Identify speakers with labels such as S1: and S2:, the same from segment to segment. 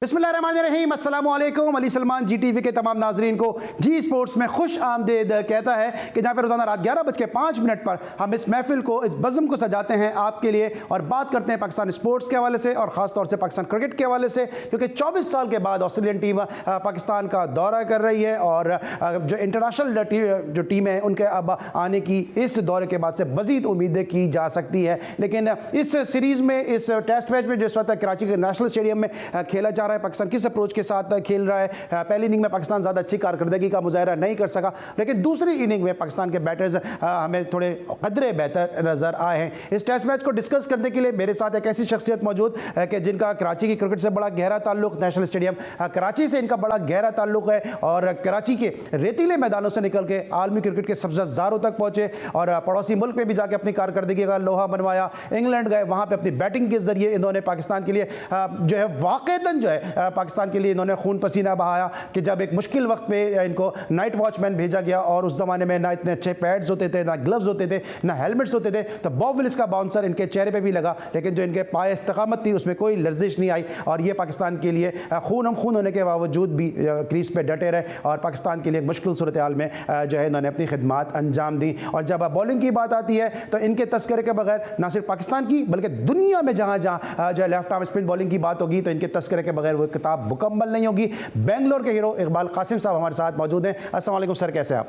S1: बिस्मिल्लाहिर्रहमानिर्रहीम, अस्सलाम वालेकुम। अली सलमान जी टीवी के तमाम नाजरीन को जी स्पोर्ट्स में खुश आमदेद कहता है कि जहाँ पर रोज़ाना रात 11:05 पर हम इस महफिल को, इस बज़म को सजाते हैं आपके लिए और बात करते हैं पाकिस्तान स्पोर्ट्स के हवाले से और ख़ास तौर से पाकिस्तान क्रिकेट के हवाले से, क्योंकि 24 साल के बाद ऑस्ट्रेलियन टीम पाकिस्तान का दौरा कर रही है और जो इंटरनेशनल जो टीम है उनके अब आने की इस दौरे के बाद से मज़ीद उम्मीदें की जा सकती है। लेकिन इस सीरीज़ में, इस टेस्ट मैच में जो इस वक्त कराची के नेशनल स्टेडियम में खेला जा रहा है, पाकिस्तान किस अप्रोच के साथ खेल रहा है। पहली इनिंग में पाकिस्तान ज़्यादा अच्छी कारकर्दगी का मुजाहरा नहीं कर सका, लेकिन दूसरी इनिंग में पाकिस्तान के बैटर्स हमें थोड़े कदरे बेहतर नज़र आए हैं। इस टेस्ट मैच को डिस्कस करने के लिए मेरे साथ एक ऐसी शख्सियत मौजूद है कि जिनका कराची की क्रिकेट से बड़ा गहरा ताल्लुक, नेशनल स्टेडियम कराची से इनका बड़ा गहरा ताल्लुक है और कराची के रेतीले मैदानों से निकल के आलमी क्रिकेट के सब्ज़ारों तक पहुँचे और पड़ोसी मुल्क में भी जाके अपनी कारकर्दगी का लोहा बनवाया। इंग्लैंड गए, वहाँ पर अपनी बैटिंग के जरिए इन्होंने पाकिस्तान के लिए जो है वाक़ईतन जो है पाकिस्तान के लिए इन्होंने खून पसीना बहाया कि जब एक मुश्किल वक्त पे इनको नाइट वॉचमैन भेजा गया और उस ज़माने में ना इतने अच्छे पैड्स होते थे, ना ग्लव्स होते थे, ना हेलमेट्स होते थे, तो बॉब विलिस का बाउंसर इनके चेहरे पे भी लगा, लेकिन जो इनके पाए इस्तकामत थी उसमें कोई लर्जिश नहीं आई और ये पाकिस्तान के लिए खून होने के बावजूद भी क्रीज पे डटे रहे और पाकिस्तान के लिए मुश्किल सूरत हाल में जो है इन्होंने अपनी खिदमात अंजाम दी। और जब बॉलिंग की बात आती है तो इनके तस्करे के बगैर ना सिर्फ पाकिस्तान की बल्कि दुनिया में जहाँ जहाँ जो है लेफ्ट आर्म स्पिन बॉलिंग की बात होगी तो इनके तस्करे के बगैर वो किताब मुकम्मल नहीं होगी। बेंगलोर के हीरो इकबाल कासिम साहब हमारे साथ मौजूद हैं। अस्सलाम वालेकुम सर, कैसे हैं आप?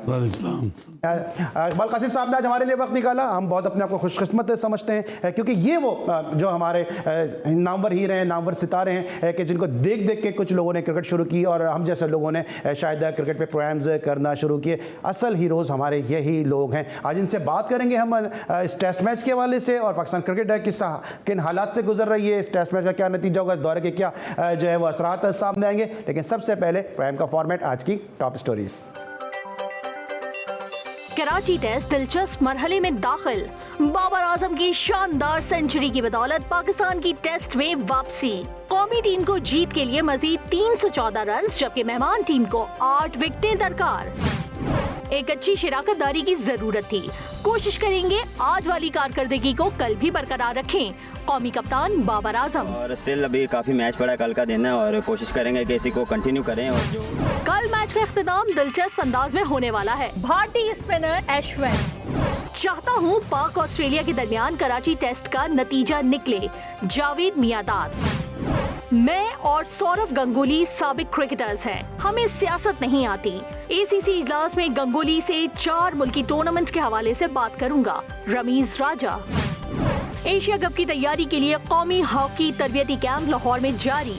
S1: इकबाल कासिम साहब ने आज हमारे लिए वक्त निकाला, हम बहुत अपने आप को खुशकिस्मत समझते हैं क्योंकि ये वो जो हमारे नामवर हीरे हैं, नामवर सितारे हैं कि जिनको देख देख के कुछ लोगों ने क्रिकेट शुरू की और हम जैसे लोगों ने शायद क्रिकेट पे प्रोग्राम्स करना शुरू किए। असल हीरोज़ हमारे यही लोग हैं। आज इनसे बात करेंगे हम इस टेस्ट मैच के हवाले से और पाकिस्तान क्रिकेट किन हालात से गुजर रही है, इस टेस्ट मैच का क्या नतीजा होगा, इस दौरे के क्या जो है वो असरात सामने आएंगे। लेकिन सबसे पहले प्राइम का फॉर्मेट, आज की टॉप स्टोरीज।
S2: कराची टेस्ट दिलचस्प मरहले में दाखिल, बाबर आजम की शानदार सेंचुरी की बदौलत पाकिस्तान की टेस्ट में वापसी। कौमी टीम को जीत के लिए मजीद 314 रन, जबकि मेहमान टीम को 8 विकेटें दरकार। एक अच्छी शिराकतदारी की जरूरत थी, कोशिश करेंगे आज वाली कारकर्दगी को कल भी बरकरार रखें। कौमी कप्तान बाबर आजम।
S3: और स्टिल अभी काफी मैच पड़ा है कल का दिन है और कोशिश करेंगे कि इसी को कंटिन्यू करें। और जो
S2: कल मैच का इख्तिताम दिलचस्प अंदाज में होने वाला है। भारतीय स्पिनर ऐश्वर्या, चाहता हूँ पाक ऑस्ट्रेलिया के दरमियान कराची टेस्ट का नतीजा निकले। जावेद मियादाद, मैं और सौरव गंगुली साबिक क्रिकेटर्स हैं, हमें सियासत नहीं आती। एसीसी इजलास में गंगुली से 4 मुल्की टूर्नामेंट के हवाले से बात करूंगा। रमीज राजा, एशिया कप की तैयारी के लिए कौमी हॉकी तरबियती कैंप लाहौर में जारी।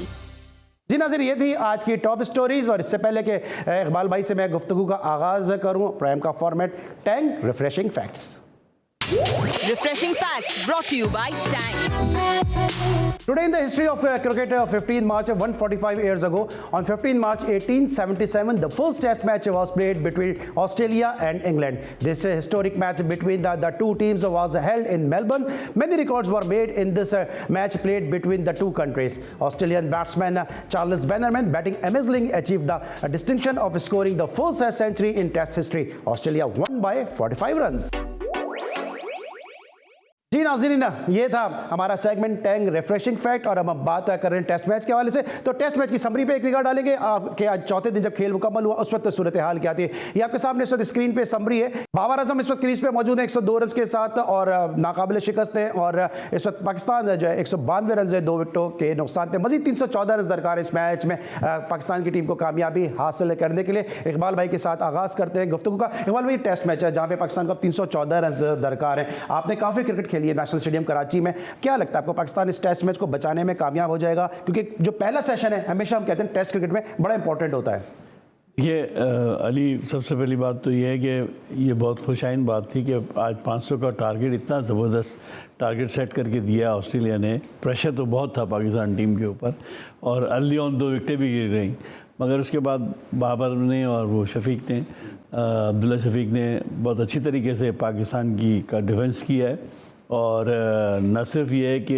S1: जी नाज़रीन, ये थी आज की टॉप स्टोरीज और इससे पहले कि इकबाल भाई से मैं गुफ्तगू का आगाज करूं, प्राइम का format Tang refreshing facts.
S4: Refreshing facts brought to you by Tang.
S1: Today in the history of cricket, 15 March 145 years ago, on 15 March 1877, the first test match was played between Australia and England. This historic match between the two teams was held in Melbourne. Many records were made in this match played between the two countries. Australian batsman Charles Bannerman, batting amazingly, achieved the distinction of scoring the first century in test history. Australia won by 45 runs. जी नाज़रीन, ये था हमारा segment Tang refreshing fact और अब हम बात कर रहे हैं टेस्ट मैच के हवाले से। तो टेस्ट मैच की समरी पे एक निगाह डालेंगे कि आज चौथे दिन जब खेल मुकम्मल हुआ उस वक्त सूरत हाल क्या थी। ये आपके सामने इस वक्त स्क्रीन पे समरी है। बाबर आजम इस वक्त क्रीज पे मौजूद है 102 रन के साथ और नाकाबिल शिकस्त है और इस वक्त पाकिस्तान जो है 192 रन है 2 विकेटों के नुकसान पे। मजीद 314 रन दरकार इस मैच में पाकिस्तान की टीम को कामयाबी हासिल करने के लिए। इकबाल भाई के साथ आगाज़ करते हैं गुफ्तगू का। इकबाल भाई, टेस्ट मैच है जहाँ पे पाकिस्तान को 314 रन दरकार है। आपने काफ़ी क्रिकेट खेली है नेशनल स्टेडियम कराची में, क्या लगता है आपको पाकिस्तान इस टेस्ट मैच को बचाने में कामयाब हो जाएगा? क्योंकि जो पहला सेशन है हमेशा हम कहते हैं टेस्ट क्रिकेट में बड़ा इंपॉर्टेंट होता है।
S5: ये अली, सबसे पहली बात तो ये है कि ये बहुत खुशाइन बात थी कि आज 500 का टारगेट, इतना ज़बरदस्त टारगेट सेट करके दिया ऑस्ट्रेलिया ने। प्रेशर तो बहुत था पाकिस्तान टीम के ऊपर और अर्ली ऑन 2 विकेटें भी गिर रही, मगर उसके बाद बाबर ने और वो शफीक ने, अब्दुल्ला शफीक ने बहुत अच्छी तरीके से पाकिस्तान का डिफेंस किया है और न सिर्फ ये है कि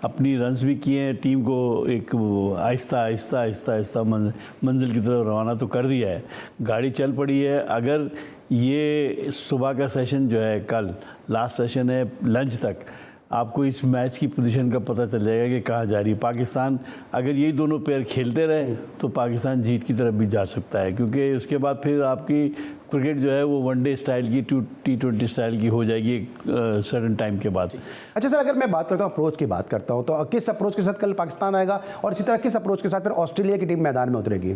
S5: अपनी रन्स भी किए हैं, टीम को एक आहिस्ता मंजिल की तरफ रवाना तो कर दिया है, गाड़ी चल पड़ी है। अगर ये सुबह का सेशन जो है कल लास्ट सेशन है लंच तक, आपको इस मैच की पोजीशन का पता चल जाएगा कि कहाँ जा रही है पाकिस्तान। अगर यही दोनों प्लेयर खेलते रहे तो पाकिस्तान जीत की तरफ भी जा सकता है, क्योंकि उसके बाद फिर आपकी क्रिकेट जो है वो वनडे स्टाइल की T20 स्टाइल की हो जाएगी एक सर्टेन टाइम के बाद।
S1: अच्छा सर, अगर मैं बात करता हूँ अप्रोच की बात करता हूँ, तो किस अप्रोच के साथ कल पाकिस्तान आएगा और इसी तरह किस अप्रोच के साथ फिर ऑस्ट्रेलिया की टीम मैदान में उतरेगी?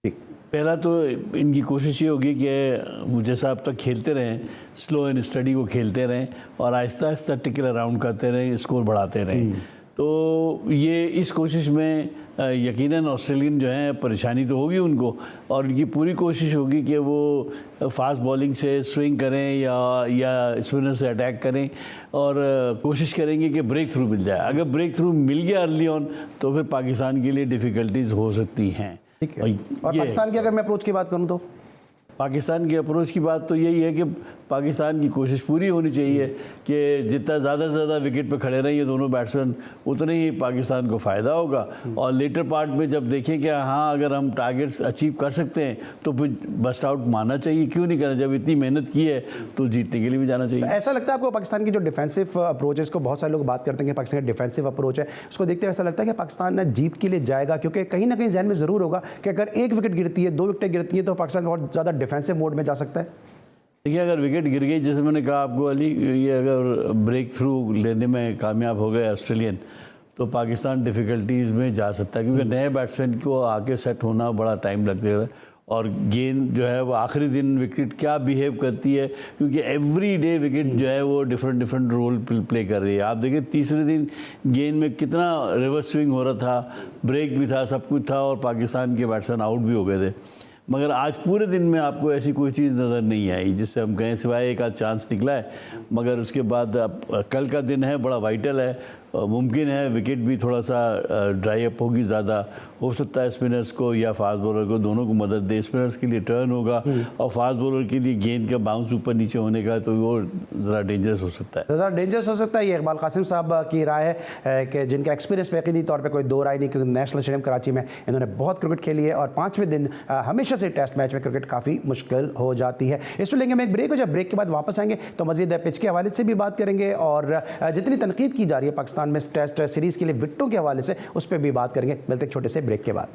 S5: पहला तो इनकी कोशिश ये होगी कि जैसा अब तक खेलते रहें, स्लो एंड स्टडी को खेलते रहें और आहिस्ता आहिस्ता टिकल अराउंड करते रहें, स्कोर बढ़ाते रहें। तो ये इस कोशिश में यकीनन ऑस्ट्रेलियन जो हैं परेशानी तो होगी उनको, और इनकी पूरी कोशिश होगी कि वो फास्ट बॉलिंग से स्विंग करें या स्पिनर से अटैक करें और कोशिश करेंगे कि ब्रेक थ्रू मिल जाए। अगर ब्रेक थ्रू मिल गया अर्ली ऑन तो फिर पाकिस्तान के लिए डिफ़िकल्टीज़ हो सकती हैं।
S1: ठीक है। और पाकिस्तान की अगर मैं अप्रोच की बात करूं तो
S5: पाकिस्तान की अप्रोच की बात तो यही है कि पाकिस्तान की कोशिश पूरी होनी चाहिए कि जितना ज़्यादा से ज़्यादा विकेट पे खड़े रहें ये दोनों बैट्समैन, उतने ही पाकिस्तान को फ़ायदा होगा। और लेटर पार्ट में जब देखें कि हाँ अगर हम टारगेट्स अचीव कर सकते हैं तो फिर बस्ट आउट मानना चाहिए, क्यों नहीं करना। जब इतनी मेहनत की है तो जीतने के लिए भी जाना चाहिए।
S1: ऐसा लगता है आपको पाकिस्तान की जो डिफेंसिव अप्रोच है, इसको बहुत सारे लोग बात करते हैं कि पाकिस्तान का डिफेंसिव अप्रोच है, उसको देखते हुए ऐसा लगता है कि पाकिस्तान जीत के लिए जाएगा? क्योंकि कहीं ना कहीं जहन में ज़रूर होगा कि अगर एक विकेट गिरती है, 2 विकेटें गिरती है तो पाकिस्तान बहुत ज़्यादा डिफेंसिव मोड में जा सकता है।
S5: देखिए, अगर विकेट गिर गई, जैसे मैंने कहा आपको अली, ये अगर ब्रेक थ्रू लेने में कामयाब हो गए ऑस्ट्रेलियन तो पाकिस्तान डिफ़िकल्टीज़ में जा सकता है, क्योंकि नए बैट्समैन को आके सेट होना बड़ा टाइम लगेगा। और गेंद जो है वो आखिरी दिन विकेट क्या बिहेव करती है, क्योंकि एवरी डे विकेट जो है वो डिफरेंट रोल प्ले कर रही है। आप देखिए तीसरे दिन गेंद में कितना रिवर्स स्विंग हो रहा था, ब्रेक भी था, सब कुछ था और पाकिस्तान के बैट्समैन आउट भी हो गए थे। मगर आज पूरे दिन में आपको ऐसी कोई चीज़ नज़र नहीं आई जिससे हम कहें, सिवाय एक आध चांस निकला है। मगर उसके बाद अब कल का दिन है, बड़ा वाइटल है, मुमकिन है विकेट भी थोड़ा सा ड्राई अप होगी, ज़्यादा हो सकता है स्पिनर्स को या फास्ट बॉलर को, दोनों को मदद दे। स्पिनर्स के लिए टर्न होगा और फास्ट बॉलर के लिए गेंद का बाउंस ऊपर नीचे होने का, तो वो ज़रा डेंजरस हो सकता है।
S1: ज़रा डेंजरस हो सकता है। ये इकबाल कासिम साहब की राय है कि जिनका एक्सपीरियंस पे यकीनी तौर पर कोई दो राय नहीं, क्योंकि नेशनल स्टेडियम कराची में इन्होंने बहुत क्रिकेट खेली है और 5वें दिन हमेशा से टेस्ट मैच में क्रिकेट काफ़ी मुश्किल हो जाती है। इसमें लेंगे हम एक ब्रेक, हो जब ब्रेक के बाद वापस आएंगे तो मजीद पिच के हवाले से भी बात करेंगे और जितनी तनकीद की जा रही है पाकिस्तान में टेस्ट सीरीज़ के लिए विकेटों के हवाले से, उस पर भी बात करेंगे। मिलते एक छोटे से ब्रेक के बाद।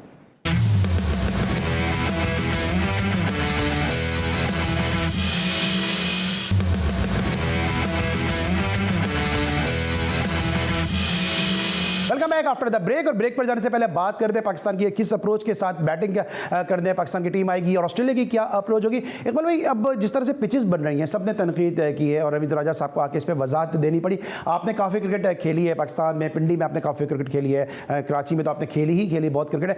S1: Welcome back after the break. और ब्रेक पर जाने से पहले बात करते हैं पाकिस्तान की किस अप्रोच के साथ बैटिंग करने पाकिस्तान की टीम आएगी और ऑस्ट्रेलिया की क्या अप्रोच होगी। इकबाल भाई, अब जिस तरह से पिचेस बन रही हैं, सबने तनकीद की है और रवींद्र राजा साहब को आके इस पर वजाहत देनी पड़ी। आपने काफ़ी क्रिकेट खेली है पाकिस्तान में, पिंडी में आपने काफ़ी क्रिकेट खेली है, कराची में तो आपने खेली बहुत क्रिकेट है।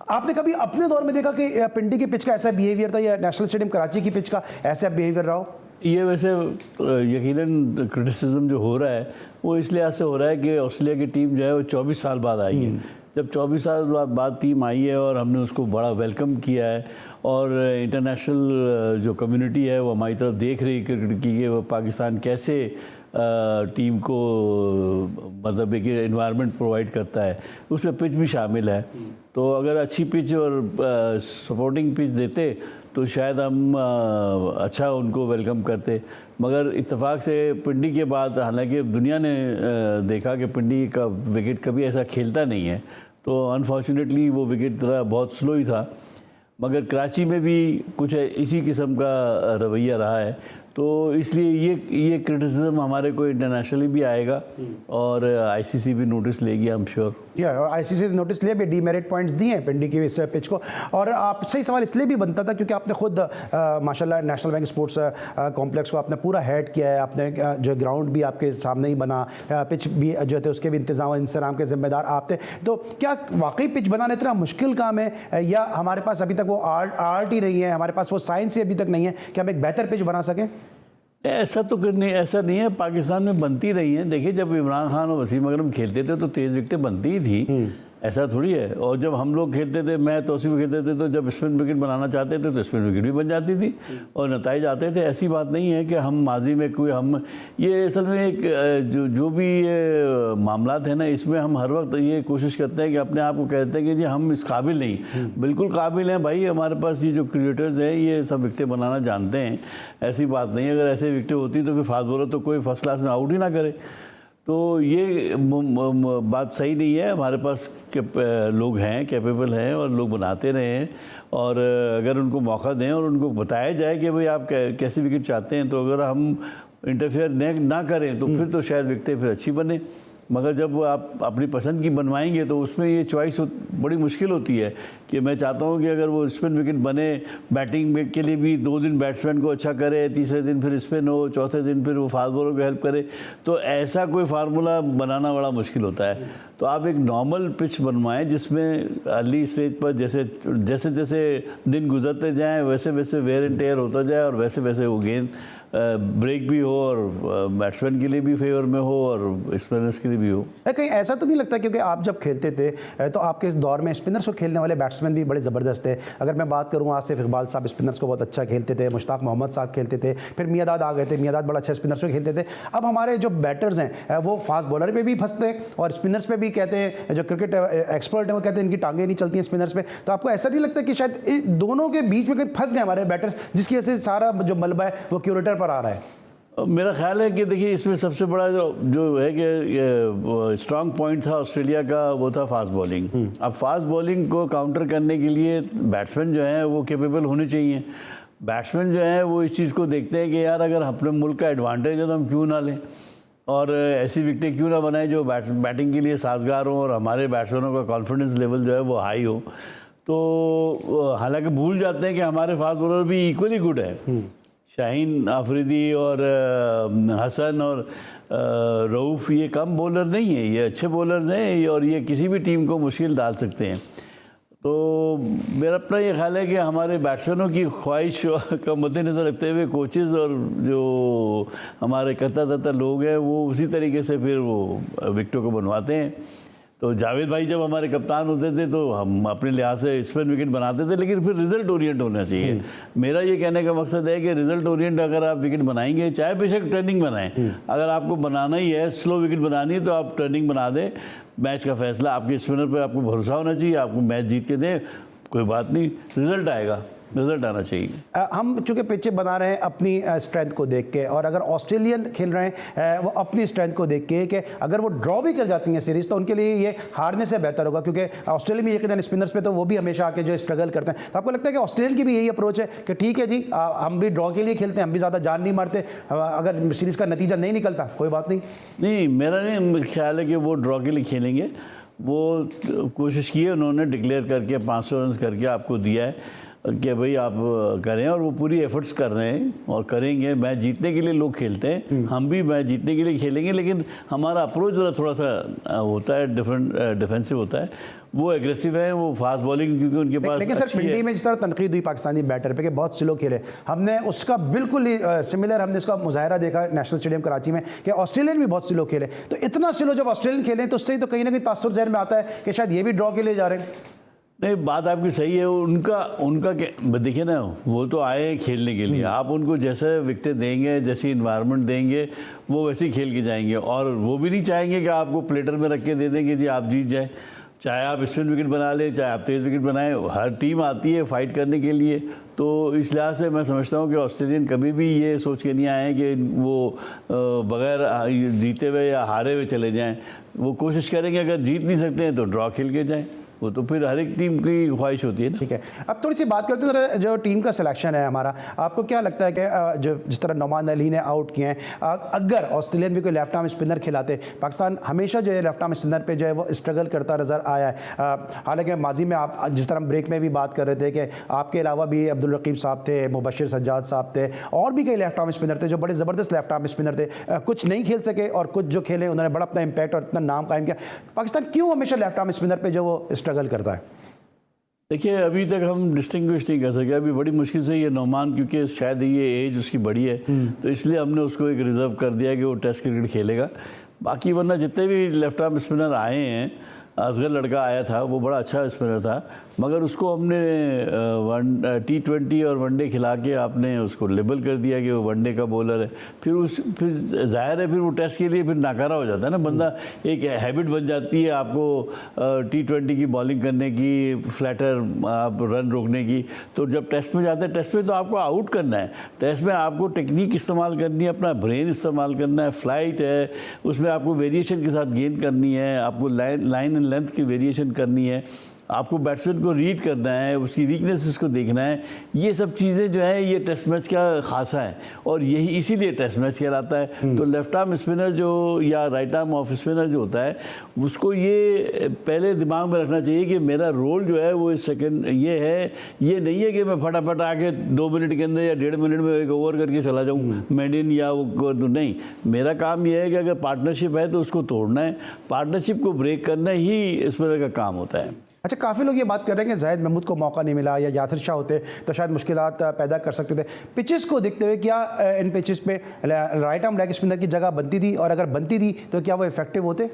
S1: आपने कभी अपने दौर में देखा कि पिंडी की पिच का ऐसा बिहेवियर था या नेशनल स्टेडियम कराची की पिच का ऐसा बिहेवियर रहा हो?
S5: ये वैसे यकीनन क्रिटिसिज्म जो हो रहा है वो इस लिहाज से हो रहा है कि ऑस्ट्रेलिया की टीम जो है वो 24 साल बाद आई है। जब 24 साल बाद टीम आई है और हमने उसको बड़ा वेलकम किया है और इंटरनेशनल जो कम्युनिटी है वो हमारी तरफ देख रही है क्रिकेट की कि वो पाकिस्तान कैसे टीम को मतलब एक एनवायरनमेंट प्रोवाइड करता है, उसमें पिच भी शामिल है। तो अगर अच्छी पिच और सपोर्टिंग पिच देते तो शायद हम अच्छा उनको वेलकम करते। मगर इत्तेफाक से पिंडी के बाद, हालांकि दुनिया ने देखा कि पिंडी का विकेट कभी ऐसा खेलता नहीं है, तो अनफॉर्चुनेटली वो विकेट बहुत स्लो ही था। मगर कराची में भी कुछ इसी किस्म का रवैया रहा है, तो इसलिए ये क्रिटिसिज्म हमारे को इंटरनेशनली भी आएगा और आईसीसी भी नोटिस लेगी, आई एम श्योर।
S1: और आईसीसी ने नोटिस लिया भी, डीमेरिट पॉइंट्स दिए हैं पिंडी की इस पिच को। और आप सही सवाल इसलिए भी बनता था क्योंकि आपने खुद माशाल्लाह नेशनल बैंक स्पोर्ट्स कॉम्प्लेक्स को आपने पूरा हेड किया है, आपने जो ग्राउंड भी आपके सामने ही बना, पिच भी जो थे उसके भी इंतजाम इंतजाम के जिम्मेदार आप थे। तो क्या वाकई पिच बनाना इतना मुश्किल काम है या हमारे पास अभी तक वो आर्ट ही नहीं है, हमारे पास वो साइंस ही अभी तक नहीं है कि हम एक बेहतर पिच बना सकें?
S5: ऐसा नहीं है, पाकिस्तान में बनती रही हैं। देखिए, जब इमरान खान और वसीम अकरम खेलते थे तो तेज़ विकेटें बनती ही थी। ऐसा थोड़ी है। और जब हम लोग खेलते थे, मैं तौसीफ खेलते थे, तो जब स्पिन विकेट बनाना चाहते थे तो स्पिन विकेट भी बन जाती थी और नताइज आते थे। ऐसी बात नहीं है कि हम माजी में कोई हम ये असल में एक जो भी ये मामलात है ना, इसमें हम हर वक्त ये कोशिश करते हैं कि अपने आप को कहते हैं कि जी हम इस काबिल नहीं, बिल्कुल काबिल हैं भाई। हमारे पास ये जो क्रिकेटर्स हैं ये सब विकेटें बनाना जानते हैं, ऐसी बात नहीं। अगर ऐसे विकेटें होती तो फिर फास्ट बॉलर तो कोई फर्स्ट क्लास में आउट ही ना करे। तो ये बात सही नहीं है। हमारे पास लोग हैं, कैपेबल हैं और लोग बनाते रहे हैं। और अगर उनको मौका दें और उनको बताया जाए कि भाई आप कैसी विकेट चाहते हैं, तो अगर हम इंटरफेयर ना करें तो फिर तो शायद विकेटें फिर अच्छी बने। मगर जब आप अपनी पसंद की बनवाएंगे तो उसमें ये चॉइस बड़ी मुश्किल होती है कि मैं चाहता हूं कि अगर वो स्पिन विकेट बने, बैटिंग के लिए भी 2 दिन बैट्समैन को अच्छा करे, तीसरे दिन फिर स्पिन हो, चौथे दिन फिर वो फास्ट बॉलर को हेल्प करे, तो ऐसा कोई फार्मूला बनाना बड़ा मुश्किल होता है। तो आप एक नॉर्मल पिच बनवाएं जिसमें अर्ली स्टेज पर जैसे जैसे दिन गुजरते जाएँ वैसे वैसे वेयर एंड टेयर होता जाए और वैसे वैसे वो गेंद ब्रेक भी हो और बैट्समैन के लिए भी फेवर में हो और स्पिनर्स के लिए भी हो।
S1: कहीं ऐसा तो नहीं लगता, क्योंकि आप जब खेलते थे तो आपके इस दौर में स्पिनर्स को खेलने वाले बैट्समैन भी बड़े ज़बरदस्त थे। अगर मैं बात करूँ, आसिफ इकबाल साहब स्पिनर्स को बहुत अच्छा खेलते थे, मुश्ताक मोहम्मद साहब खेलते थे, फिर मियादाद आ गए थे, मियादाद बड़ा अच्छा स्पिनर्स को खेलते थे। अब हमारे जो बैटर्स हैं वो फास्ट बॉलर पे भी फंसते हैं और स्पिनर्स पे भी कहते हैं, जो क्रिकेट एक्सपर्ट हैं वो कहते हैं इनकी टांगें नहीं चलती हैं स्पिनर्स पे। तो आपको ऐसा नहीं लगता कि शायद दोनों के बीच में कहीं फंस गए हमारे बैटर्स, जिसकी वजह से सारा जो मलबा है वो क्यूरेटर पर आ रहा है?
S5: मेरा ख्याल है कि देखिए इसमें सबसे बड़ा जो है कि स्ट्रांग पॉइंट था ऑस्ट्रेलिया का, वो था फास्ट बॉलिंग। अब फास्ट बॉलिंग को काउंटर करने के लिए बैट्समैन जो हैं वो कैपेबल होने चाहिए। बैट्समैन जो हैं वो इस चीज़ को देखते हैं कि यार अगर अपने मुल्क का एडवांटेज है तो हम क्यों ना लें और ऐसी विकेटें क्यों ना बनाएं जो बैटिंग के लिए साजगार हों और हमारे बैट्समैनों का कॉन्फिडेंस लेवल जो है वो हाई हो। तो हालांकि भूल जाते हैं कि हमारे फास्ट बॉलर भी इक्वली गुड है। शाहीन अफरीदी और हसन और रऊफ़ ये कम बॉलर नहीं है, ये अच्छे बॉलर्स हैं और ये किसी भी टीम को मुश्किल डाल सकते हैं। तो मेरा अपना ये ख्याल है कि हमारे बैट्समैनों की ख्वाहिश का मद्देनज़र रखते हुए कोचेज़ और जो हमारे करता लोग हैं वो उसी तरीके से फिर वो विकेटों को बनवाते हैं। तो जावेद भाई जब हमारे कप्तान होते थे तो हम अपने लिहाज से स्पिन विकेट बनाते थे, लेकिन फिर रिजल्ट ओरिएंट होना चाहिए। मेरा ये कहने का मकसद है कि रिजल्ट ओरिएंट अगर आप विकेट बनाएंगे, चाहे बेशक टर्निंग बनाएं, अगर आपको बनाना ही है, स्लो विकेट बनानी है तो आप टर्निंग बना दें। मैच का फैसला आपके स्पिनर पर, आपको भरोसा होना चाहिए, आपको मैच जीत के दें, कोई बात नहीं, रिजल्ट आएगा, रिजल्ट आना चाहिए।
S1: हम चूँकि पिच्चे बना रहे हैं अपनी स्ट्रेंथ को देख के, और अगर ऑस्ट्रेलियन खेल रहे हैं वो अपनी स्ट्रेंथ को देख के कि अगर वो ड्रॉ भी कर जाती हैं सीरीज़ तो उनके लिए ये हारने से बेहतर होगा, क्योंकि ऑस्ट्रेलिया में ये कहते हैं स्पिनर्स पे तो वो भी हमेशा आके जो स्ट्रगल करते हैं। तो आपको लगता है कि ऑस्ट्रेलियन की भी यही अप्रोच है कि ठीक है जी, हम भी ड्रॉ के लिए खेलते हैं, हम भी ज़्यादा जान नहीं मारते, अगर सीरीज़ का नतीजा नहीं निकलता कोई बात नहीं।
S5: मेरा नहीं ख्याल है कि वो ड्रॉ के लिए खेलेंगे। वो कोशिश की है उन्होंने, डिक्लेयर करके 500 रन करके आपको दिया है कि भाई आप करें, और वो पूरी एफर्ट्स कर रहे हैं और करेंगे। मैच जीतने के लिए लोग खेलते हैं, हम भी मैच जीतने के लिए खेलेंगे, लेकिन हमारा अप्रोच ज़रा थोड़ा सा होता है डिफरेंट, डिफेंसिव होता है। वो एग्रेसिव है, वो फास्ट बॉलिंग क्योंकि उनके पास।
S1: लेकिन सर पिंडी में जिस तरह तनकीद हुई पाकिस्तानी बैटर पे कि बहुत स्लो खेले, हमने उसका बिल्कुल ही सिमिलर हमने इसका मुजाहरा देखा नेशनल स्टेडियम कराची में कि ऑस्ट्रेलियन भी बहुत स्लो खेले। तो इतना स्लो जब ऑस्ट्रेलियन खेलें तो उससे ही तो कहीं ना कहीं तासुर जहन में आता है कि शायद ये भी ड्रॉ के लिए जा रहे हैं।
S5: नहीं, बात आपकी सही है। उनका देखिए ना, वो तो आए हैं खेलने के लिए, आप उनको जैसे विकेटें देंगे, जैसी इन्वायरमेंट देंगे, वो वैसे ही खेल के जाएंगे। और वो भी नहीं चाहेंगे कि आपको प्लेटर में रख के दे देंगे जी आप जीत जाए, चाहे आप स्पिन विकेट बना लें, चाहे आप तेज़ विकेट बनाएं। हर टीम आती है फाइट करने के लिए। तो इस लिहाज से मैं समझता हूँ कि ऑस्ट्रेलियन कभी भी ये सोच के नहीं आए कि वो बगैर जीते हुए या हारे हुए चले जाएं। वो कोशिश करेंगे अगर जीत नहीं सकते हैं तो ड्रॉ खेल के जाएं। वो तो फिर हर एक टीम की ख्वाहिश होती है ना।
S1: ठीक है, अब थोड़ी सी बात करते हैं जो टीम का सिलेक्शन है हमारा, आपको क्या लगता है कि जो जिस तरह नौमान अली ने आउट किए हैं, अगर ऑस्ट्रेलियन भी कोई लेफ्ट आर्म स्पिनर खिलाते, पाकिस्तान हमेशा जो है लेफ्ट आर्म स्पिनर पे जो है वो स्ट्रगल करता नज़र आया है। हालांकि माजी में आप जिस तरह ब्रेक में भी बात कर रहे थे कि आपके अलावा भी अब्दुल रकीब साहब थे, मुबशिर सज्जाद साहब थे, और भी कई लेफ्ट आर्म स्पिनर थे जो बड़े ज़बरदस्त लेफ्ट आर्म स्पिनर थे। कुछ नहीं खेल सके और कुछ जो खेले उन्होंने बड़ा अपना इम्पैक्ट और इतना नाम कायम किया। पाकिस्तान क्यों हमेशा लेफ्ट आर्म स्पिनर पर जो वो स्ट्रगल करता है?
S5: देखिए, अभी तक हम डिस्टिंग्विश नहीं कर सके। अभी बड़ी मुश्किल से ये नौमान, क्योंकि शायद ये एज उसकी बड़ी है तो इसलिए हमने उसको एक रिज़र्व कर दिया कि वो टेस्ट क्रिकेट खेलेगा। बाकी वरना जितने भी लेफ्ट आर्म स्पिनर आए हैं असगर लड़का आया था, वो बड़ा अच्छा स्पिनर था, मगर उसको हमने T20 और वनडे खिला के आपने उसको लेबल कर दिया कि वो वनडे का बॉलर है। फिर जाहिर है फिर वो टेस्ट के लिए फिर नाकारा हो जाता है ना बंदा, एक हैबिट बन जाती है आपको T20 की बॉलिंग करने की, फ्लैटर आप रन रोकने की। तो जब टेस्ट में जाते हैं, टेस्ट में तो आपको आउट करना है, टेस्ट में आपको टेक्निक इस्तेमाल करनी है, अपना ब्रेन इस्तेमाल करना है, फ्लाइट है उसमें आपको वेरिएशन के साथ गेंद करनी है, आपको लाइन एंड लेंथ की वेरिएशन करनी है, आपको बैट्समैन को रीड करना है, उसकी वीकनेसेस को देखना है। ये सब चीज़ें जो है ये टेस्ट मैच का खासा है और यही इसीलिए टेस्ट मैच कहलाता है। तो लेफ्ट आर्म स्पिनर जो या राइट आर्म ऑफ स्पिनर जो होता है उसको ये पहले दिमाग में रखना चाहिए कि मेरा रोल जो है वो इस सेकंड ये है, ये नहीं है कि मैं फटाफट आके 2 मिनट के अंदर या 1.5 मिनट में एक ओवर करके चला जाऊँ मेडिन या वो नहीं। मेरा काम ये है कि अगर पार्टनरशिप है तो उसको तोड़ना है, पार्टनरशिप को ब्रेक करना ही स्पिनर का काम होता है।
S1: अच्छा, काफ़ी लोग ये बात कर रहे हैं कि जाहिद महमूद को मौका नहीं मिला या यासिर शाह होते तो शायद मुश्किलात पैदा कर सकते थे। पिचेस को देखते हुए क्या इन पिचेस पे राइट आर्म लेग स्पिनर की जगह बनती थी, और अगर बनती थी तो क्या वो इफेक्टिव होते?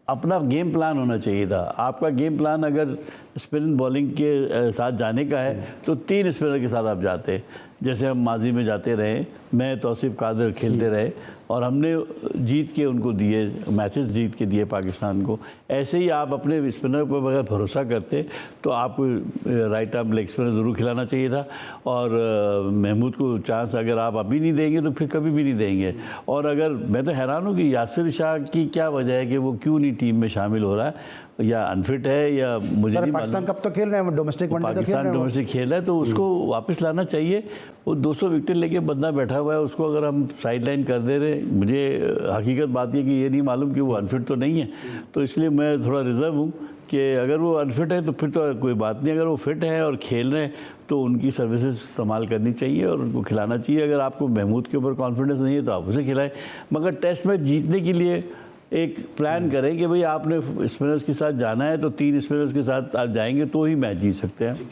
S5: अपना गेम प्लान होना चाहिए था। आपका गेम प्लान अगर स्पिन बॉलिंग के साथ जाने का है तो 3 स्पिनर के साथ आप जाते, जैसे हम माजी में जाते रहे, मैं तौसीफ कादर खेलते रहे और हमने जीत के उनको दिए, मैचेस जीत के दिए पाकिस्तान को। ऐसे ही आप अपने स्पिनर पर अगर भरोसा करते तो आपको राइट आर्म लेग स्पिनर ज़रूर खिलाना चाहिए था। और महमूद को चांस अगर आप अभी नहीं देंगे तो फिर कभी भी नहीं देंगे। और अगर मैं तो हैरान हूँ कि यासिर शाह की क्या वजह है कि वो क्यों नहीं टीम में शामिल हो रहा है, या अनफिट है या मुझे नहीं।
S1: पाकिस्तान कब तो खेल रहे हैं डोमेस्टिक वनडे,
S5: पाकिस्तान डोमेस्टिक खेल रहा है तो उसको वापस लाना चाहिए। वो 200 विकेट लेके बंदा बैठा हुआ है, उसको अगर हम साइडलाइन कर दे रहे, मुझे हकीकत बात है कि ये नहीं मालूम कि वो अनफिट तो नहीं है, तो इसलिए मैं थोड़ा रिजर्व हूँ कि अगर वो अनफिट है तो फिर तो कोई बात नहीं, अगर वो फिट है और खेल रहे हैं तो उनकी सर्विसेज इस्तेमाल करनी चाहिए और उनको खिलाना चाहिए। अगर आपको महमूद के ऊपर कॉन्फिडेंस नहीं है तो आप उसे खिलाएं, मगर टेस्ट मैच जीतने के लिए एक प्लान करें कि भाई आपने स्पिनर्स के साथ जाना है तो 3 स्पिनर्स के साथ आप जाएंगे तो ही मैच जीत सकते हैं।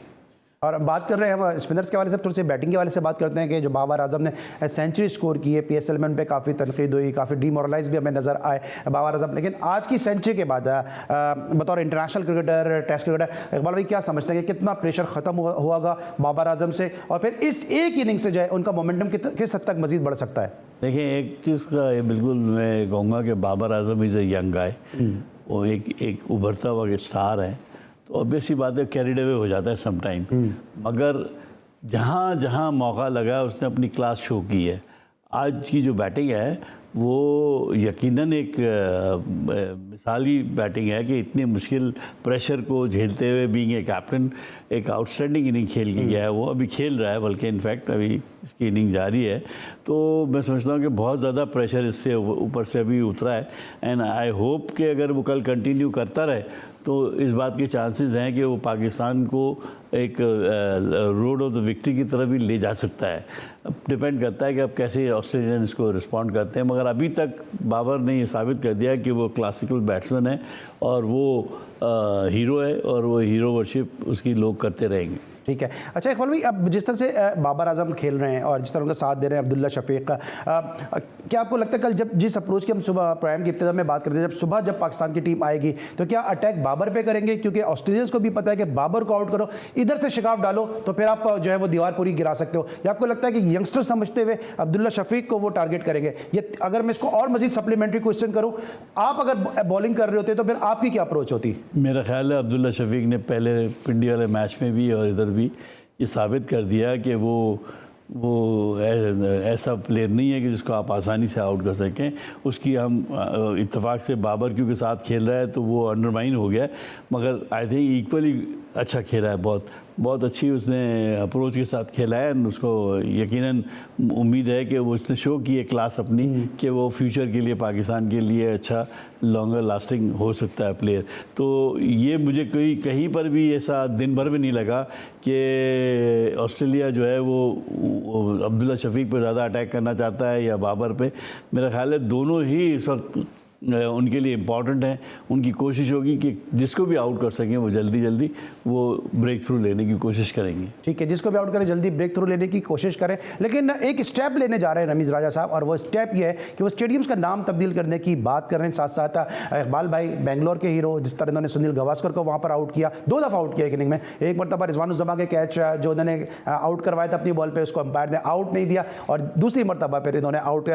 S1: और बात कर रहे हैं हम स्पिनर्स के वाले से, थोड़ी सी बैटिंग के वाले से बात करते हैं कि जो बाबर आजम ने सेंचुरी स्कोर की है, PSL में उन पर काफ़ी तनकीद हुई, काफ़ी डीमोरलाइज भी हमें नज़र आए बाबर आजम। लेकिन आज की सेंचुरी के बाद बतौर international cricketer, test cricketer, Iqbal भाई क्या समझते हैं कि कितना प्रेशर ख़त्म हुआ बाबर आजम से, और फिर इस एक इनिंग से जो है उनका मोमेंटम किस हद तक मजीद बढ़ सकता है?
S5: देखिए, एक चीज़ का बिल्कुल मैं कहूँगा कि Babar Azam is a young guy, वो एक उभरता हुआ स्टार है, तो ऑब्वियसली बात है कैरिड अवे हो जाता है सम टाइम, मगर जहाँ जहाँ मौका लगा उसने अपनी क्लास शो की है। आज की जो बैटिंग है वो यकीनन एक मिसाली बैटिंग है कि इतने मुश्किल प्रेशर को झेलते हुए बीइंग ए कैप्टन एक आउटस्टैंडिंग इनिंग खेल के गया है। वो अभी खेल रहा है, बल्कि इनफैक्ट अभी इसकी इनिंग जारी है। तो मैं समझता हूँ कि बहुत ज़्यादा प्रेशर इससे ऊपर से अभी उतरा है, एंड आई होप कि अगर वो कल कंटिन्यू करता रहे तो इस बात के चांसेस हैं कि वो पाकिस्तान को एक रोड ऑफ द विक्ट्री की तरफ भी ले जा सकता है। अब डिपेंड करता है कि अब कैसे ऑस्ट्रेलियंस को रिस्पॉन्ड करते हैं, मगर अभी तक बाबर ने ये साबित कर दिया कि वो क्लासिकल बैट्समैन है और वो हीरो है और वो हीरो वर्शिप उसकी लोग करते रहेंगे।
S1: ठीक है। अच्छा इकबाल भाई, अब जिस तरह से बाबर आजम खेल रहे हैं और जिस तरह उनका साथ दे रहे हैं अब्दुल्ला शफीक का, क्या आपको लगता है कल जब जिस अप्रोच की हम सुबह प्रोग्राम की इब्तिदा में बात करते हैं, जब पाकिस्तान की टीम आएगी तो क्या अटैक बाबर पे करेंगे? क्योंकि ऑस्ट्रेलियंस को भी पता है कि बाबर को आउट करो, इधर से शिकाफ डालो तो फिर आप जो है वो दीवार पूरी गिरा सकते हो, या आपको लगता है कि यंगस्टर समझते हुए अब्दुल्ला शफीक को वो टारगेट करेंगे? ये अगर मैं इसको और मजीद सप्लीमेंट्री क्वेश्चन करूँ, आप अगर बॉलिंग कर रहे होते तो फिर आपकी क्या अप्रोच होती?
S5: मेरा ख्याल है अब्दुल्ला शफीक ने पहले पिंडी वाले मैच में भी और इधर भी ये साबित कर दिया कि वो ऐसा प्लेयर नहीं है कि जिसको आप आसानी से आउट कर सकें। उसकी हम इत्तेफाक से बाबर क्योंकि साथ खेल रहा है तो वो अंडरमाइन हो गया, मगर आई थिंक इक्वली अच्छा खेला है, बहुत अच्छी उसने अप्रोच के साथ खेला है। उसको यकीनन उम्मीद है कि वो उसने शो की है क्लास अपनी कि वो फ्यूचर के लिए पाकिस्तान के लिए अच्छा लॉन्गर लास्टिंग हो सकता है प्लेयर। तो ये मुझे कहीं पर भी ऐसा दिन भर में नहीं लगा कि ऑस्ट्रेलिया जो है वो अब्दुल्ला शफीक पर ज़्यादा अटैक करना चाहता है या बाबर पे। मेरा ख्याल है दोनों ही इस वक्त उनके लिए इम्पॉर्टेंट हैं। उनकी कोशिश होगी कि जिसको भी आउट कर सकें वो जल्दी वो ब्रेक थ्रू लेने की कोशिश करेंगे।
S1: ठीक है, जिसको भी आउट करें जल्दी ब्रेक थ्रू लेने की कोशिश करें। लेकिन एक स्टेप लेने जा रहे हैं रमीज़ राजा साहब, और वो स्टेप ये है कि वो स्टेडियम्स का नाम तब्दील करने की बात कर रहे हैं। साथ साथ इकबाल भाई बेंगलोर के हीरो, जिस तरह उन्होंने सुनील गावस्कर को वहाँ पर आउट किया, 2 दफ़ा आउट किया एक इनिंग में। एक मरतबा रिजवानुज़्ज़मा के कैच जो उन्होंने आउट करवाया था अपनी बॉल पर, उसको अंपायर ने आउट नहीं दिया, और दूसरी मरतबा फिर इन्होंने आउट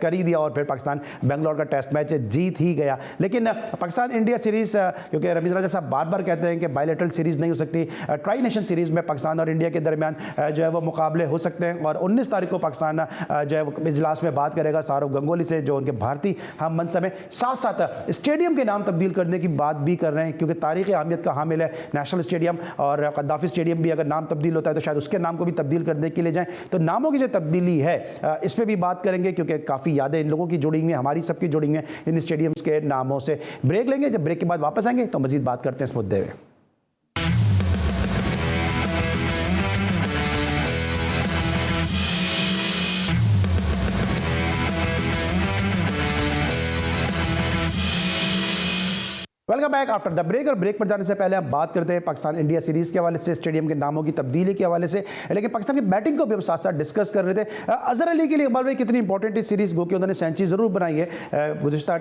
S1: कर ही दिया, और फिर पाकिस्तान बेंगलोर का टेस्ट मैच जीत ही गया। लेकिन पाकिस्तान इंडिया सीरीज़, क्योंकि रमीज़ राजा साहब बार बार कहते हैं कि बायलैटरल सीरीज़ नहीं हो सकती, ट्राई नेशन सीरीज़ में पाकिस्तान और इंडिया के दरमियान जो है वो मुकाबले हो सकते हैं। और 19 तारीख को पाकिस्तान जो है वो इजलास में बात करेगा सौरव गंगोली से, जो उनके भारतीय हम मनसब हैं। साथ साथ स्टेडियम के नाम तब्दील करने की बात भी कर रहे हैं, क्योंकि तारीख़ी अहमियत का हामिल है नेशनल स्टेडियम, और कद्दाफी स्टेडियम भी अगर नाम तब्दील होता है तो शायद उसके नाम को भी तब्दील करने के लिए जाएँ। तो नामों की जो तब्दीली है इस पर भी बात करेंगे, क्योंकि काफ़ी यादें इन लोगों की जुड़ी हुई हैं, हमारी सबकी जुड़ी हुई हैं इन स्टेडियम्स के नामों से। ब्रेक लेंगे, जब ब्रेक के बाद वापस आएंगे तो मजीद बात करते हैं इस मुद्दे में। Welcome back after the break. और ब्रेक पर जाने से पहले हम बात करते हैं पाकिस्तान इंडिया सीरीज़ के हवाले से, स्टेडियम के नामों की तब्दीली के हवाले से। लेकिन पाकिस्तान की बैटिंग को भी हम साथ साथ डिस्कस कर रहे थे। अजहर अली के लिए इकबाल भाई कितनी इंपॉर्टेंट इस सीरीज़, गो कि उन्होंने सेंचुरी ज़रूर बनाई है गुज़िश्ता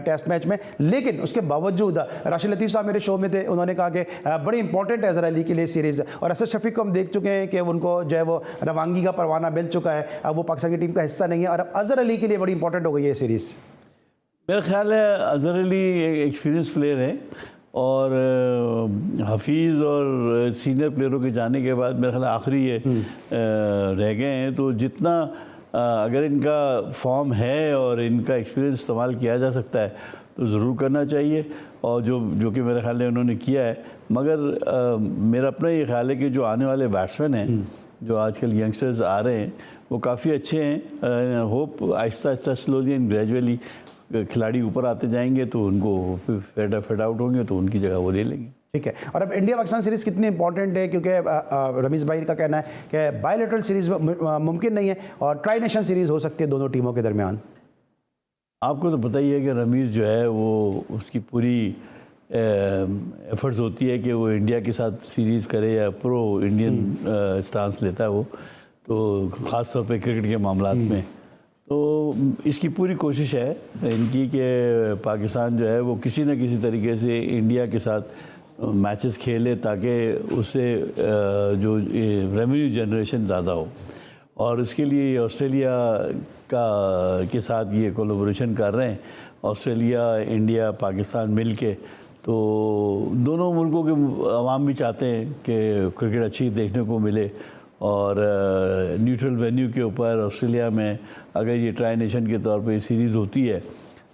S1: टेस्ट मैच में, लेकिन उसके बावजूद राशिद लतीफ़ साहब मेरे शो में थे, उन्होंने कहा कि बड़ी इंपॉर्टेंट है अजहर अली के लिए सीरीज़। और असद शफीक को हम देख चुके हैं कि उनको जो है वो रवानगी का परवाना मिल चुका है, अब वो पाकिस्तान की टीम का हिस्सा नहीं है, और अब अजहर अली के लिए बड़ी इंपॉर्टेंट हो गई है सीरीज़।
S5: मेरा ख्याल है अजहर अली एक एक्सपीरियंस प्लेयर है, और हफीज़ और सीनियर प्लेयरों के जाने के बाद मेरा ख्याल आखिरी ये रह गए हैं। तो जितना अगर इनका फॉर्म है और इनका एक्सपीरियंस इस्तेमाल किया जा सकता है तो ज़रूर करना चाहिए, और जो कि मेरे ख्याल में उन्होंने किया है। मगर मेरा अपना ये ख्याल है कि जो आने वाले बैट्समैन हैं, जो आजकल यंगस्टर्स आ रहे हैं, वो काफ़ी अच्छे हैं। Hope Aahista Aahista slowly and gradually खिलाड़ी ऊपर आते जाएंगे तो उनको फेड आउट होंगे तो उनकी जगह वो ले लेंगे।
S1: ठीक है, और अब इंडिया पाकिस्तान सीरीज़ कितनी इंपॉर्टेंट है, क्योंकि रमीज़ भाई का कहना है कि बायलैटरल सीरीज़ मुमकिन नहीं है और ट्राई नेशन सीरीज़ हो सकती है दोनों टीमों के दरमियान। आपको
S5: तो पता ही है कि रमीज़ जो है वो उसकी पूरी एफर्ट्स होती है कि वो इंडिया के साथ सीरीज़ करे या प्रो इंडियन स्टांस लेता है वो, तो ख़ास तौर पे क्रिकेट के मामलात में। तो इसकी पूरी कोशिश है इनकी कि पाकिस्तान जो है वो किसी न किसी तरीके से इंडिया के साथ मैचेस खेले, ताकि उससे जो रेवेन्यू जनरेशन ज़्यादा हो। और इसके लिए ऑस्ट्रेलिया के साथ ये कोलैबोरेशन कर रहे हैं, ऑस्ट्रेलिया, इंडिया, पाकिस्तान मिल के। तो दोनों मुल्कों के अवाम भी चाहते हैं कि क्रिकेट अच्छी देखने को मिले, और न्यूट्रल वेन्यू के ऊपर ऑस्ट्रेलिया में अगर ये ट्राई नेशन के तौर पे सीरीज़ होती है,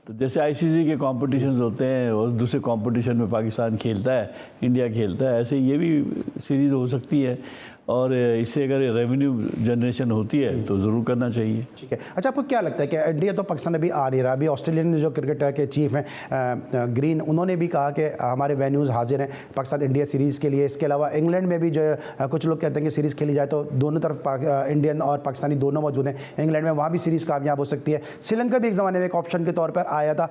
S5: तो जैसे आईसीसी के कॉम्पिटिशन्स होते हैं और दूसरे कॉम्पिटिशन में पाकिस्तान खेलता है, इंडिया खेलता है, ऐसे ये भी सीरीज़ हो सकती है। और इससे अगर रेवेन्यू जनरेशन होती है तो ज़रूर करना चाहिए।
S1: ठीक है, अच्छा आपको क्या लगता है कि इंडिया तो पाकिस्तान अभी आ नहीं रहा, अभी ऑस्ट्रेलियन जो क्रिकेट के चीफ हैं ग्रीन, उन्होंने भी कहा कि हमारे वेन्यूज़ हाजिर हैं पाकिस्तान इंडिया सीरीज़ के लिए। इसके अलावा इंग्लैंड में भी जो कुछ लोग कहते हैं कि सीरीज़ खेली जाए तो दोनों तरफ इंडियन और पाकिस्तानी दोनों मौजूद हैं इंग्लैंड में, वहाँ भी सीरीज़ कामयाब हो सकती है। श्रीलंका भी एक ज़माने में एक ऑप्शन के तौर पर आया था।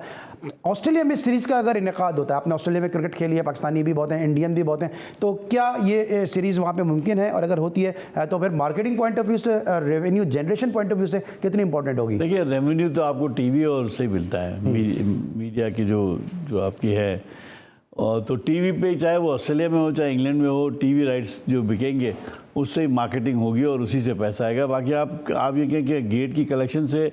S1: ऑस्ट्रेलिया में सीरीज़ का अगर इनेकाद होता है, आपने ऑस्ट्रेलिया में क्रिकेट खेली है, पाकिस्तानी भी बहुत हैं, इंडियन भी बहुत हैं, तो क्या ये सीरीज़ वहाँ पर मुमकिन है? और अगर होती है तो फिर मार्केटिंग पॉइंट ऑफ व्यू से, revenue generation point of view से कितनी इंपॉर्टेंट होगी?
S5: देखिए, रेवेन्यू तो आपको टीवी और से मिलता है, मीडिया की जो आपकी है, और तो टीवी पे चाहे वो ऑस्ट्रेलिया में हो चाहे इंग्लैंड में हो, टीवी राइट्स जो बिकेंगे उससे मार्केटिंग होगी और उसी से पैसा आएगा। बाकी आप ये कहें कि गेट की कलेक्शन से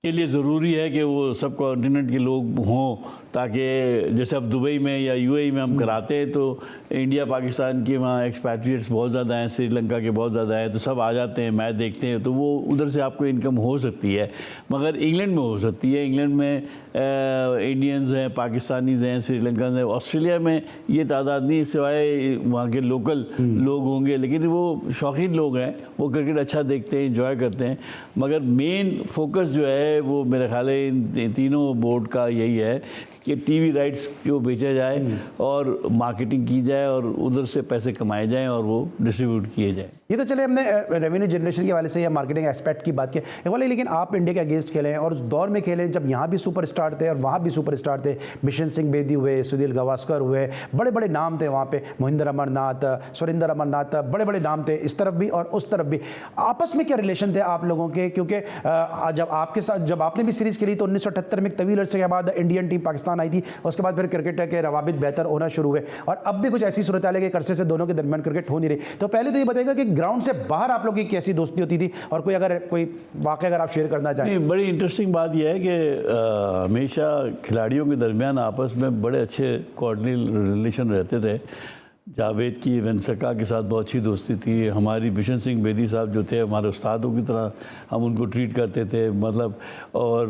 S5: के लिए ज़रूरी है कि वो सब कॉन्टिनेंट के लोग हों, ताकि जैसे अब दुबई में या यूएई में हम कराते हैं तो इंडिया पाकिस्तान के वहाँ एक्सपैट्रिएट्स बहुत ज़्यादा हैं, श्रीलंका के बहुत ज़्यादा हैं, तो सब आ जाते हैं, मैच देखते हैं, तो वो उधर से आपको इनकम हो सकती है। मगर इंग्लैंड में हो सकती है, इंग्लैंड में इंडियंस हैं, पाकिस्तानीज़ हैं, श्रीलंकन हैं। ऑस्ट्रेलिया में ये तादाद नहीं, सिवाय वहाँ के लोकल लोग होंगे, लेकिन वो शौकीन लोग हैं, वो क्रिकेट अच्छा देखते हैं, इंजॉय करते हैं। मगर मेन फोकस जो है वो मेरे ख्याल है इन तीनों बोर्ड का यही है कि टीवी राइट्स को बेचा जाए और मार्केटिंग की जाए और उधर से पैसे कमाए जाएं और वो डिस्ट्रीब्यूट किए जाएं।
S1: ये तो चले हमने रेवेन्यू जनरेशन के वाले से या मार्केटिंग एस्पेक्ट की बात की एक वाले, लेकिन आप इंडिया के अगेंस्ट खेले और उस दौर में खेले जब यहाँ भी सुपरस्टार थे और वहाँ भी सुपरस्टार थे। बिशन सिंह बेदी हुए, सुनील गावस्कर हुए, बड़े बड़े नाम थे वहाँ पे, मोहिंदर अमरनाथ, सुरेंद्र अमरनाथ, बड़े बड़े नाम थे इस तरफ भी और उस तरफ भी। आपस में क्या रिलेशन थे आप लोगों के? क्योंकि जब आपके साथ जब आपने भी सीरीज़ खेली तो 1978 में एक तवील अरसे के बाद इंडियन टीम पाकिस्तान आई थी, उसके बाद फिर क्रिकेट के रवाबित बेहतर होना शुरू हुए और अब भी कुछ ऐसी सूरत है कि एक अरसे से दोनों के दरमियान क्रिकेट हो नहीं रही। तो पहले तो ये बताएगा कि ग्राउंड से बाहर आप लोगों की कैसी दोस्ती होती थी और कोई वाकया अगर आप शेयर करना चाहें।
S5: बड़ी इंटरेस्टिंग बात यह है कि हमेशा खिलाड़ियों के दरमियान आपस में बड़े अच्छे कोऑर्डिनेट रिलेशन रहते थे। जावेद की वेंसका के साथ बहुत अच्छी दोस्ती थी। हमारी बिशन सिंह बेदी साहब जो थे हमारे उस्तादों की तरह हम उनको ट्रीट करते थे, मतलब। और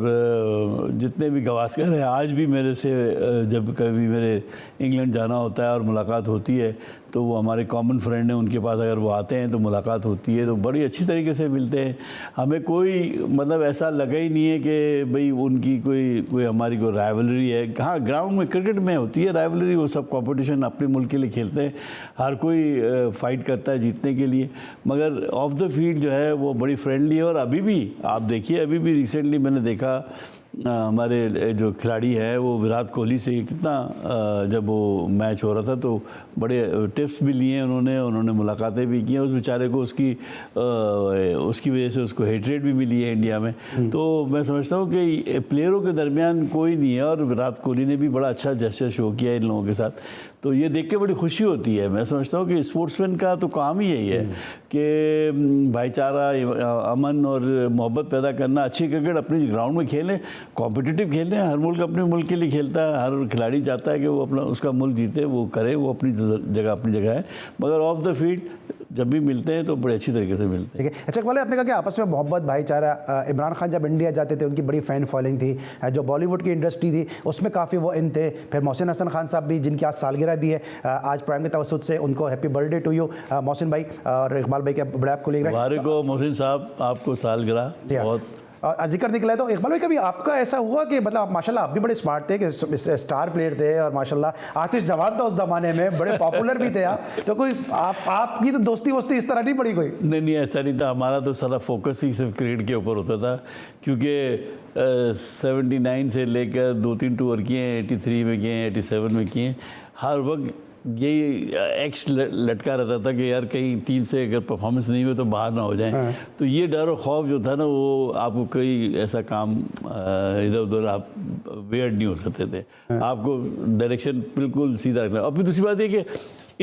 S5: जितने भी गवास्कर हैं आज भी मेरे से जब कभी मेरे इंग्लैंड जाना होता है और मुलाकात होती है तो वो हमारे कॉमन फ्रेंड हैं, उनके पास अगर वो आते हैं तो मुलाकात होती है, तो बड़ी अच्छी तरीके से मिलते हैं। हमें कोई मतलब ऐसा लगा ही नहीं है कि भाई उनकी कोई हमारी कोई राइवलरी है। हाँ, ग्राउंड में क्रिकेट में होती है राइवलरी, वो सब कंपटीशन अपने मुल्क के लिए खेलते हैं, हर कोई फाइट करता है जीतने के लिए, मगर ऑफ द फील्ड जो है वो बड़ी फ्रेंडली है। और अभी भी आप देखिए, अभी भी रिसेंटली मैंने देखा हमारे जो खिलाड़ी है वो विराट कोहली से कितना जब वो मैच हो रहा था तो बड़े टिप्स भी लिए उन्होंने मुलाकातें भी की हैं। उस बेचारे को उसकी वजह से उसको हेटरेट भी मिली है इंडिया में। तो मैं समझता हूँ कि प्लेयरों के दरमियान कोई नहीं है और विराट कोहली ने भी बड़ा अच्छा जेस्चर शो किया इन लोगों के साथ, तो ये देख के बड़ी खुशी होती है। मैं समझता हूँ कि स्पोर्ट्समैन का तो काम ही यही है कि भाईचारा, अमन और मोहब्बत पैदा करना, अच्छी क्रिकेट अपनी ग्राउंड में खेलें, कॉम्पिटिटिव खेलें। हर मुल्क अपने मुल्क के लिए खेलता है, हर खिलाड़ी चाहता है कि वो अपना उसका मुल्क जीते, वो करे, वो अपनी जगह है, मगर ऑफ द फील्ड जब भी मिलते हैं तो बड़े अच्छी तरीके से मिलते हैं।
S1: ठीक है, अच्छा वाले आपने कहा कि आपस में मोहब्बत भाईचारा। इमरान खान जब इंडिया जाते थे उनकी बड़ी फ़ैन फॉलोइंग थी, जो बॉलीवुड की इंडस्ट्री थी उसमें काफ़ी वो इन थे। फिर मोहसिन हसन खान साहब भी, जिनकी आज सालगिरह भी है, आज प्राइम के तवसुत से उनको happy birthday to you Mohsin भाई और इकबाल भाई के बड़े आपको ले रहे
S5: हैं। मोहसिन साहब आपको सालगिरह बहुत
S1: जिक्र निकला है। तो इकबाल भाई कभी आपका ऐसा हुआ कि मतलब आप माशाल्लाह आप भी बड़े स्मार्ट थे, कि स्टार प्लेयर थे और माशाल्लाह आतिश जवान था उस ज़माने में, बड़े पॉपुलर भी थे आप, तो कोई आपकी तो दोस्ती वोस्ती इस तरह नहीं पड़ी कोई?
S5: नहीं, ऐसा नहीं था। हमारा तो सारा फोकस ही सिर्फ क्रिकेट के ऊपर होता था, क्योंकि 79 से लेकर 2-3 टूर किए हैं, 83 में किए हैं, 87 में किए हैं। हर वक्त यही एक्स लटका रहता था कि यार कहीं टीम से अगर परफॉर्मेंस नहीं हुई तो बाहर ना हो जाए। तो ये डर और खौफ जो था ना, वो आपको कोई ऐसा काम इधर उधर आप वेयर्ड नहीं हो सकते थे। आपको डायरेक्शन बिल्कुल सीधा रखना। और फिर दूसरी बात ये कि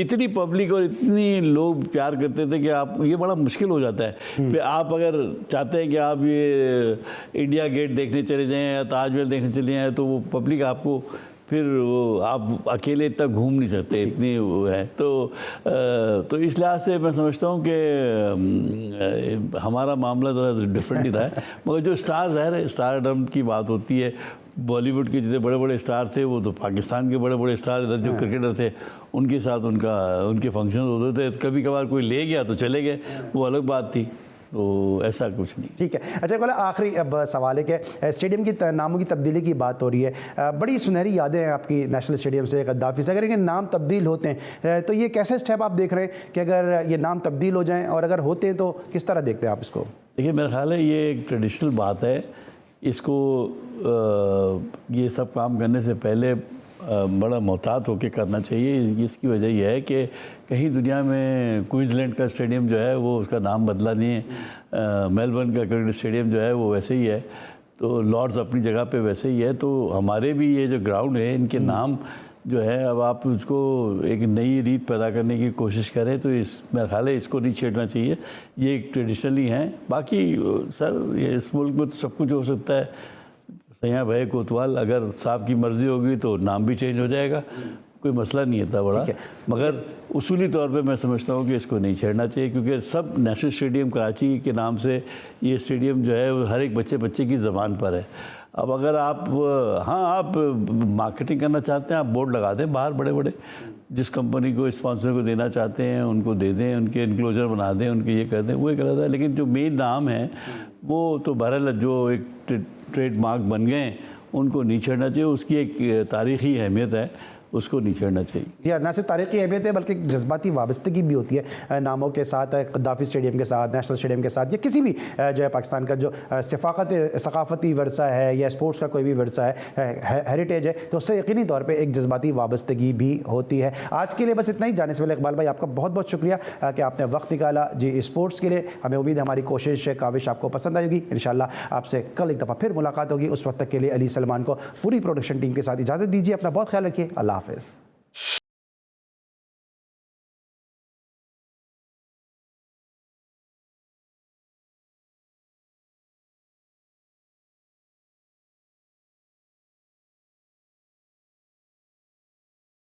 S5: इतनी पब्लिक और इतनी लोग प्यार करते थे कि आप ये बड़ा मुश्किल हो जाता है। फिर आप अगर चाहते हैं कि आप ये इंडिया गेट देखने चले जाएँ या ताजमहल देखने चले जाएँ, तो वो पब्लिक आपको फिर वो आप अकेले इतना घूम नहीं सकते, इतनी वो है। तो इस लिहाज से मैं समझता हूँ कि हमारा मामला थोड़ा डिफरेंट ही रहा है। मगर जो स्टारडम की बात होती है, बॉलीवुड के जितने बड़े बड़े स्टार थे वो तो पाकिस्तान के बड़े बड़े स्टार इधर जो क्रिकेटर थे उनके साथ उनके फंक्शन होते थे। कभी कभार कोई ले गया तो चले गए, वो अलग बात थी। तो ऐसा कुछ नहीं। ठीक है,
S1: अच्छा बोला आखिरी अब सवाल है कि स्टेडियम की नामों की तब्दीली की बात हो रही है। बड़ी सुनहरी यादें हैं आपकी नेशनल स्टेडियम से, गद्दाफी से। अगर इनके नाम तब्दील होते हैं तो ये कैसे स्टेप आप देख रहे हैं कि अगर ये नाम तब्दील हो जाएं, और अगर होते हैं तो किस तरह देखते हैं आप इसको?
S5: देखिए, मेरा ख्याल है ये एक ट्रेडिशनल बात है। इसको ये सब काम करने से पहले बड़ा मोहतात होकर करना चाहिए। इसकी वजह यह है कि कहीं दुनिया में क्वींसलैंड का स्टेडियम जो है वो उसका नाम बदला नहीं है, मेलबर्न का क्रिकेट स्टेडियम जो है वो वैसे ही है, तो लॉर्ड्स अपनी जगह पे वैसे ही है। तो हमारे भी ये जो ग्राउंड है इनके नाम जो है, अब आप उसको एक नई रीत पैदा करने की कोशिश करें तो मेरा ख्याल है इसको नहीं छेड़ना चाहिए। ये एक ट्रेडिशनली हैं। बाकी सर ये इस मुल्क में तो सब कुछ हो सकता है। सैयां भाई कोतवाल, अगर साहब की मर्ज़ी होगी तो नाम भी चेंज हो जाएगा, कोई मसला नहीं है था बड़ा। मगर उसूली तौर पे मैं समझता हूँ कि इसको नहीं छेड़ना चाहिए, क्योंकि सब नेशनल स्टेडियम कराची के नाम से ये स्टेडियम जो है हर एक बच्चे की ज़बान पर है। अब अगर आप आप मार्केटिंग करना चाहते हैं, आप बोर्ड लगा दें बाहर बड़े बड़े, जिस कंपनी को स्पॉन्सर को देना चाहते हैं उनको दे दें, उनके इनक्लोजर बना दें, उनके ये कर दें, वो एक अलग है। लेकिन जो मेन नाम है वो तो बहरहाल जो एक ट्रेडमार्क बन गए उनको नहीं छेड़ना चाहिए। उसकी एक तारीख़ी अहमियत है, उसको नहीं छेड़ना चाहिए।
S1: जी हाँ, न सिर्फ तारीख़ी अहमियत है बल्कि जज्बाती वाबस्तगी भी होती है नामों के साथ, कद्दाफ़ी स्टेडियम के साथ, नेशनल स्टेडियम के साथ, या किसी भी जो है पाकिस्तान का जो सकाफ़ती वर्सा है या स्पोर्ट्स का कोई भी वर्सा है, हेरिटेज है, तो उससे यकीनी तौर पर एक जज्बाती वाबस्तगी भी होती है। आज के लिए बस इतना ही। जाने से पहले इकबाल भाई आपका बहुत बहुत शुक्रिया कि आपने वक्त निकाला जी स्पोर्ट्स के लिए। हमें उम्मीद है हमारी कोशिश काविश आपको पसंद आएगी। इंशाल्लाह आपसे कल एक दफ़ा फिर मुलाकात होगी। उस वक्त तक के लिए अली सलमान को पूरी प्रोडक्शन टीम के साथ इजाज़त दीजिए। अपना बहुत ख्याल रखिए। अल्लाह हाफ़िज़।